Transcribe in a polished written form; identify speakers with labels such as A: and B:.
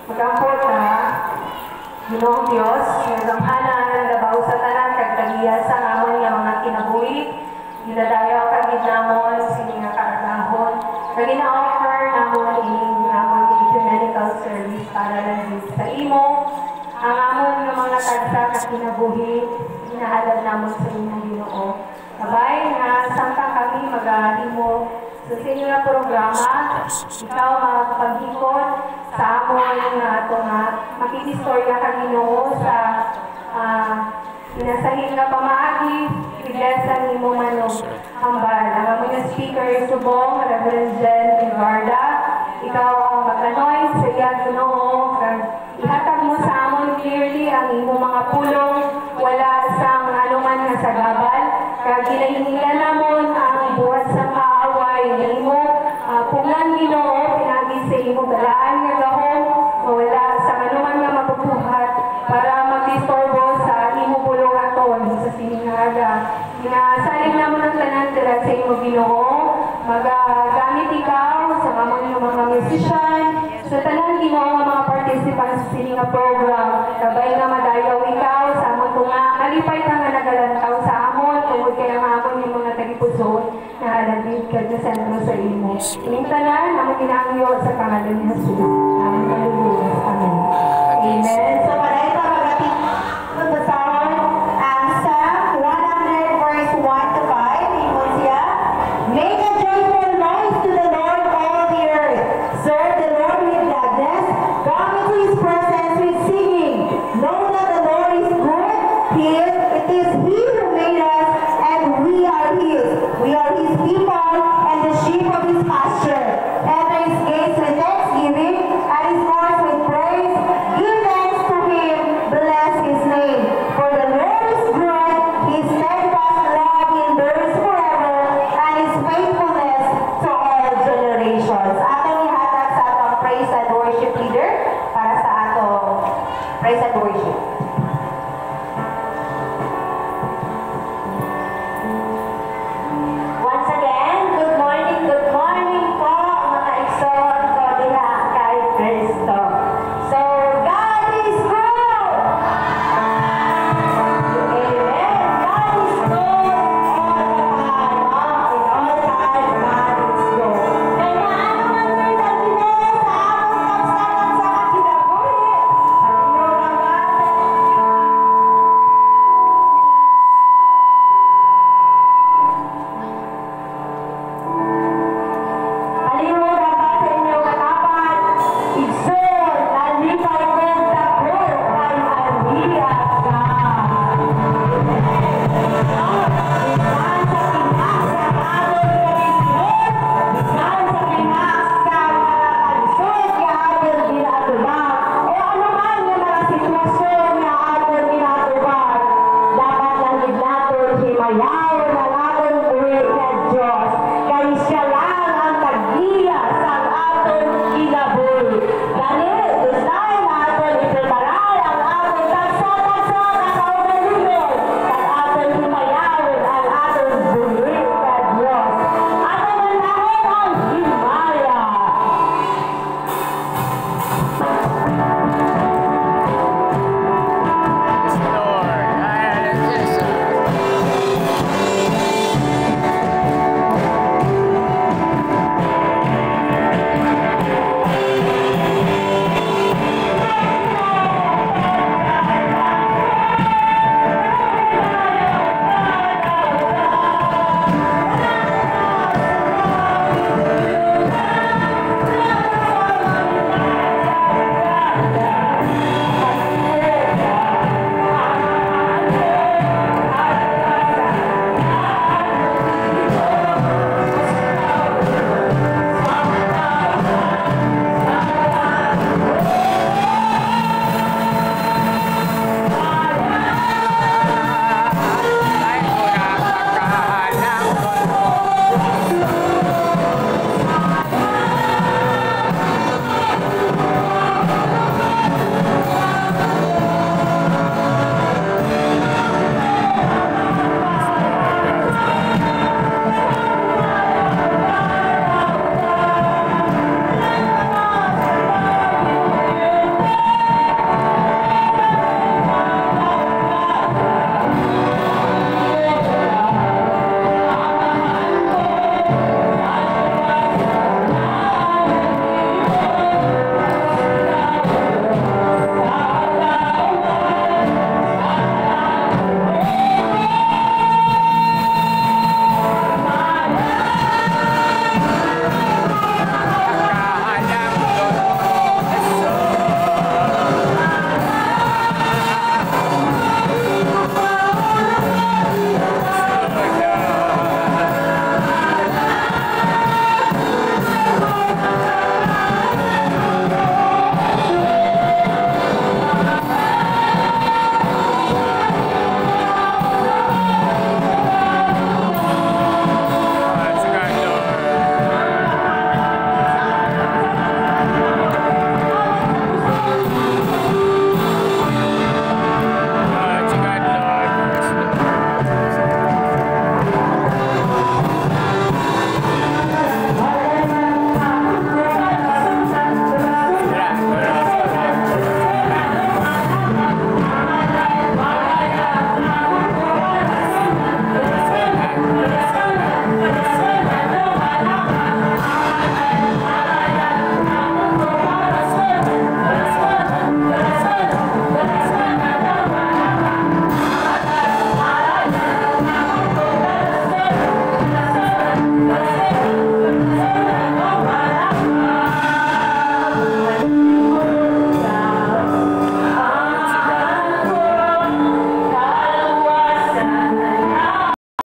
A: Magangkot na, Ginoong Diyos, naganghanan, labaw sa tanan, kagtagiya sa amon nga mga kinabuhi, ginadayaw kagid namon, sini nga kaagahon, kagina-offer namon ining namon medical service para lang sa imo, ang amon nga mga tagsa ka kinabuhi, inahalad namon sa imong Ginoo. Sabay nga samtang kami mag-ahimo sa inyo nga programa, ikaw magpaghikot sa amon nga ito nga makikistorya ka Ginoo sa pinasahin nga pamaagi, biglasan ni mo manong hambal. Ang amon nga speaker subong, Reverend Jen Ibarda, ikaw ang mag-anoint sa iyang Ginoo, ihatag mo sa amon clearly ang imong mga pulong, wala sang anuman nga sagabal, kag ginahingilan namon ang buhat sa kaaway nga imo pulan Ginoo pinagi sa imo galaan nga gahom wala sa anuman nga mapupuhat para mag-disturbo sa imo pulong aton sa siningaga. Ginasalig namon ang tanan dira sa imo Ginoo, magagamit ikaw sa mga musician, sa tanan Ginoo nga mga participants sa sininga program, kabay nga madayaw ikaw sa amon nga kalipay ka nga nagalantaw sa amon tungod kay ang amon yung mga tagipuson na halagid ka na sa imo. Ining tanan, amon ginangyo sa pangalan ni Jesus. Amen.